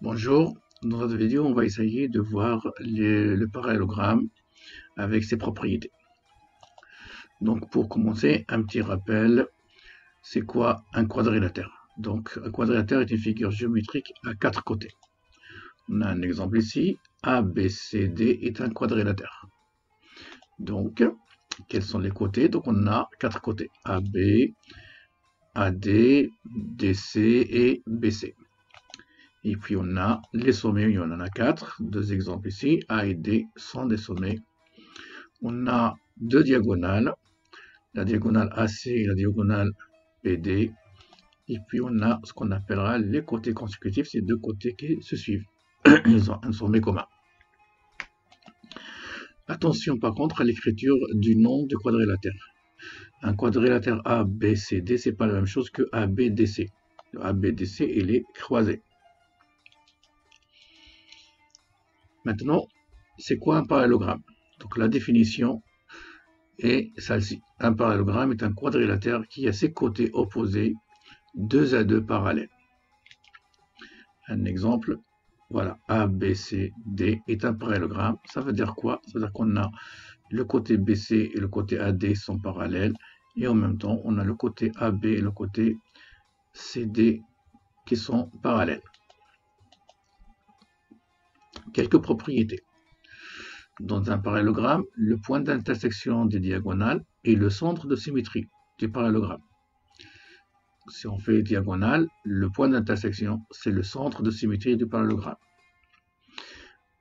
Bonjour, dans cette vidéo, on va essayer de voir le parallélogramme avec ses propriétés. Donc, pour commencer, un petit rappel, c'est quoi un quadrilatère? Donc, un quadrilatère est une figure géométrique à quatre côtés. On a un exemple ici, ABCD est un quadrilatère. Donc, quels sont les côtés? Donc, on a quatre côtés, AB, AD, DC et BC. Et puis on a les sommets, il y en a quatre, deux exemples ici, A et D sont des sommets. On a deux diagonales, la diagonale AC et la diagonale BD. Et puis on a ce qu'on appellera les côtés consécutifs, ces deux côtés qui se suivent. Ils ont un sommet commun. Attention par contre à l'écriture du nom du quadrilatère. Un quadrilatère ABCD, c'est pas la même chose que ABDC. Le ABDC, il est croisé. Maintenant, c'est quoi un parallélogramme? Donc la définition est celle-ci. Un parallélogramme est un quadrilatère qui a ses côtés opposés, deux à deux parallèles. Un exemple, voilà, ABCD est un parallélogramme. Ça veut dire quoi? Ça veut dire qu'on a le côté BC et le côté AD sont parallèles, et en même temps, on a le côté AB et le côté CD qui sont parallèles. Quelques propriétés. Dans un parallélogramme, le point d'intersection des diagonales est le centre de symétrie du parallélogramme. Si on fait diagonale, le point d'intersection, c'est le centre de symétrie du parallélogramme.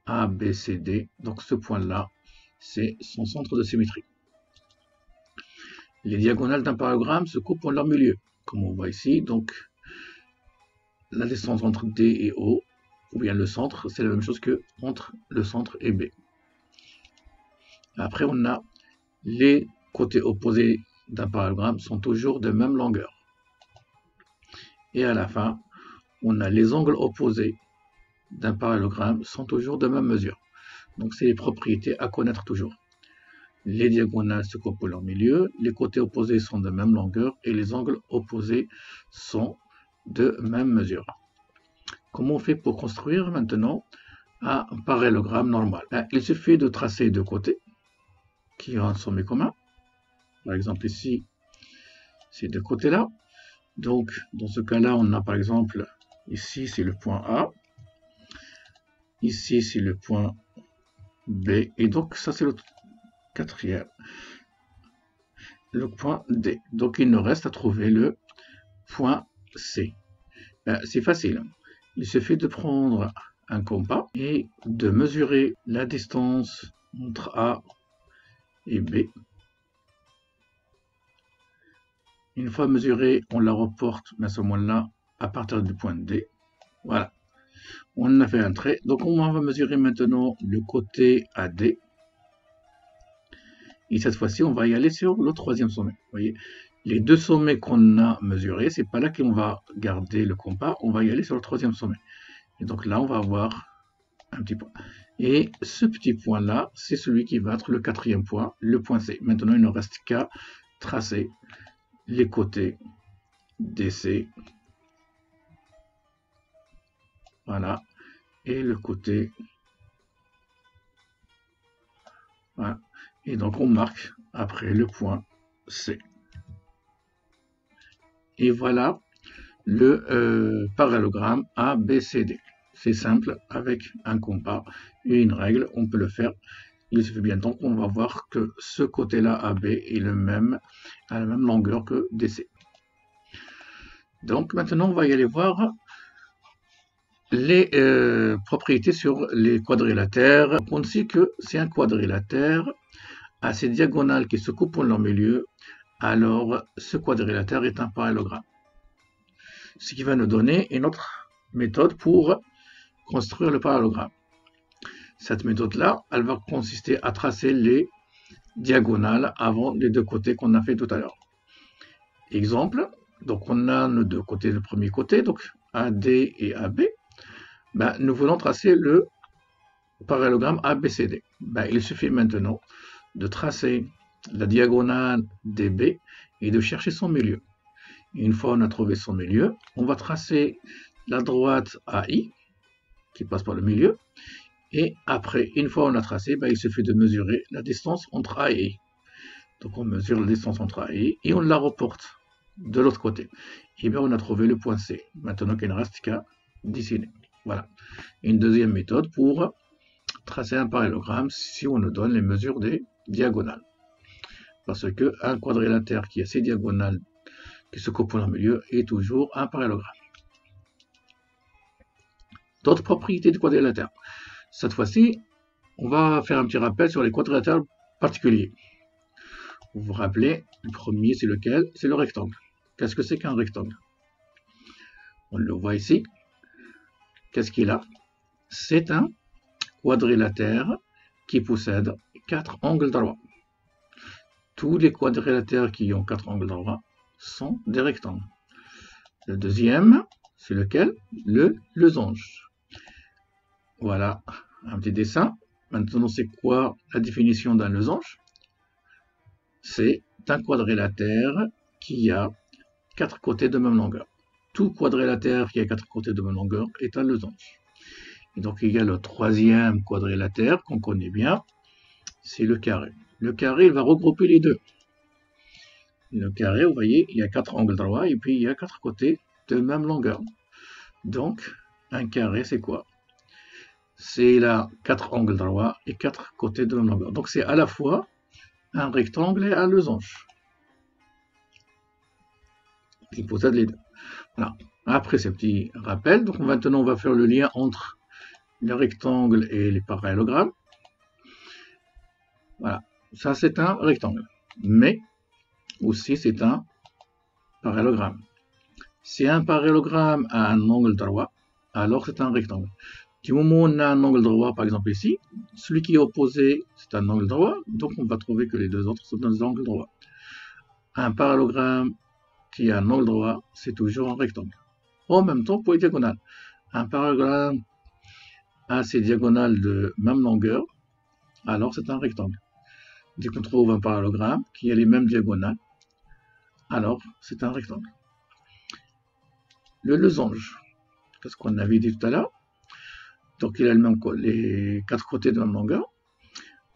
A, B, C, D, donc ce point-là, c'est son centre de symétrie. Les diagonales d'un parallélogramme se coupent en leur milieu, comme on voit ici. Donc, la distance entre D et O, ou bien le centre, c'est la même chose que entre le centre et B. Après, on a les côtés opposés d'un parallélogramme sont toujours de même longueur. Et à la fin, on a les angles opposés d'un parallélogramme sont toujours de même mesure. Donc, c'est les propriétés à connaître toujours. Les diagonales se coupent en milieu, les côtés opposés sont de même longueur et les angles opposés sont de même mesure. Comment on fait pour construire maintenant un parallélogramme normal? Il suffit de tracer deux côtés qui ont un sommet commun. Par exemple ici, ces deux côtés-là. Donc, dans ce cas-là, on a par exemple, ici c'est le point A, ici c'est le point B, et donc ça c'est le quatrième, le point D. Donc il nous reste à trouver le point C. C'est facile, il suffit de prendre un compas et de mesurer la distance entre A et B. Une fois mesurée, on la reporte à ce moment-là à partir du point D. Voilà. On a fait un trait. Donc on va mesurer maintenant le côté AD. Et cette fois-ci, on va y aller sur le troisième sommet. Vous voyez, les deux sommets qu'on a mesurés, c'est pas là qu'on va garder le compas. On va y aller sur le troisième sommet. Et donc là, on va avoir un petit point. Et ce petit point-là, c'est celui qui va être le quatrième point, le point C. Maintenant, il ne reste qu'à tracer les côtés DC, voilà, et le côté, voilà, et donc on marque après le point C. Et voilà le parallélogramme ABCD. C'est simple, avec un compas et une règle, on peut le faire. Il suffit bien donc qu'on va voir que ce côté-là AB est à la même longueur que DC. Donc maintenant, on va y aller voir les propriétés sur les quadrilatères. On sait que c'est un quadrilatère à ces diagonales qui se coupent en leur milieu, alors ce quadrilatère est un parallélogramme. Ce qui va nous donner une autre méthode pour construire le parallélogramme. Cette méthode-là, elle va consister à tracer les diagonales avant les deux côtés qu'on a fait tout à l'heure. Exemple, donc on a nos deux côtés, le premier côté, donc AD et AB. Nous voulons tracer le parallélogramme ABCD. Il suffit maintenant de tracer la diagonale DB et de chercher son milieu. Une fois on a trouvé son milieu, on va tracer la droite AI qui passe par le milieu. Et après, une fois on a tracé, il suffit de mesurer la distance entre A et I. Donc on mesure la distance entre A et I et on la reporte de l'autre côté. Et bien on a trouvé le point C. Maintenant qu'il ne reste qu'à dessiner. Voilà. Une deuxième méthode pour tracer un parallélogramme si on nous donne les mesures des diagonales. Parce qu'un quadrilatère qui a ses diagonales qui se coupent dans le milieu est toujours un parallélogramme. D'autres propriétés du quadrilatère. Cette fois-ci, on va faire un petit rappel sur les quadrilatères particuliers. Vous vous rappelez, le premier c'est lequel? C'est le rectangle. Qu'est-ce que c'est qu'un rectangle? On le voit ici. Qu'est-ce qu'il a? C'est un quadrilatère qui possède 4 angles droits. Tous les quadrilatères qui ont 4 angles droits sont des rectangles. Le deuxième, c'est lequel? Le losange. Voilà un petit dessin. Maintenant, c'est quoi la définition d'un losange? C'est un quadrilatère qui a 4 côtés de même longueur. Tout quadrilatère qui a 4 côtés de même longueur est un losange. Et donc, il y a le troisième quadrilatère qu'on connaît bien, c'est le carré. Le carré, il va regrouper les deux. Le carré, vous voyez, il y a 4 angles droits et puis il y a 4 côtés de même longueur. Donc, un carré, c'est quoi? C'est là 4 angles droits et 4 côtés de même longueur. Donc, c'est à la fois un rectangle et un losange. Il possède les deux. Voilà. Après ces petits rappels, donc maintenant on va faire le lien entre les rectangles et les parallélogrammes. Voilà. Ça, c'est un rectangle. Mais aussi, c'est un parallélogramme. Si un parallélogramme a un angle droit, alors c'est un rectangle. Du moment où on a un angle droit, par exemple ici, celui qui est opposé, c'est un angle droit, donc on va trouver que les deux autres sont des angles droits. Un parallélogramme qui a un angle droit, c'est toujours un rectangle. En même temps, pour les diagonales. Un parallélogramme a ses diagonales de même longueur, alors c'est un rectangle. Dès qu'on trouve un parallélogramme qui a les mêmes diagonales, alors c'est un rectangle. Le losange, c'est ce qu'on avait dit tout à l'heure. Donc il a les 4 côtés de même longueur.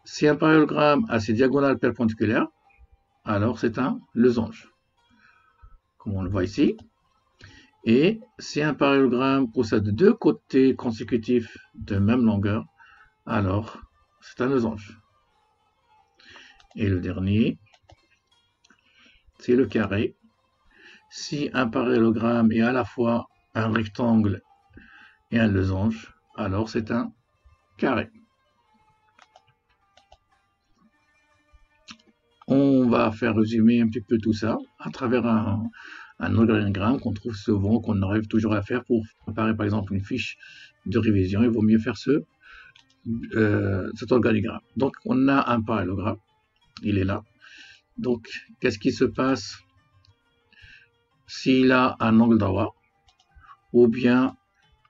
Si un parallélogramme a ses diagonales perpendiculaires, alors c'est un losange, comme on le voit ici. Et si un parallélogramme possède 2 côtés consécutifs de même longueur, alors c'est un losange. Et le dernier, c'est le carré. Si un parallélogramme est à la fois un rectangle et un losange, alors c'est un carré. On va faire résumer un petit peu tout ça à travers un organigramme qu'on trouve souvent, qu'on arrive toujours à faire pour préparer par exemple une fiche de révision. Il vaut mieux faire cet organigramme. Donc on a un parallélogramme, il est là. Donc qu'est-ce qui se passe s'il a un angle droit, ou bien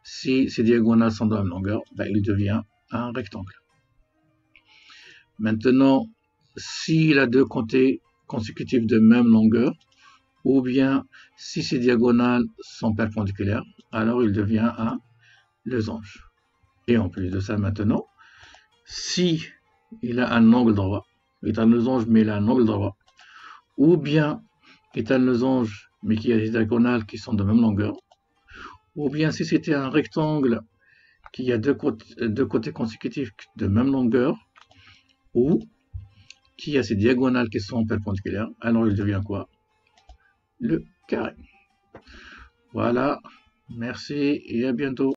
si ses diagonales sont de la même longueur, il devient un rectangle. Maintenant, s'il a 2 côtés consécutifs de même longueur, ou bien si ses diagonales sont perpendiculaires, alors il devient un losange. Et en plus de ça maintenant, si il a un angle droit, il est un losange mais il a un angle droit, ou bien il est un losange mais qui a des diagonales qui sont de même longueur, ou bien si c'était un rectangle qui a deux côtés consécutifs de même longueur, ou qui a ses diagonales qui sont perpendiculaires, alors il devient quoi? Le carré. Voilà, merci et à bientôt.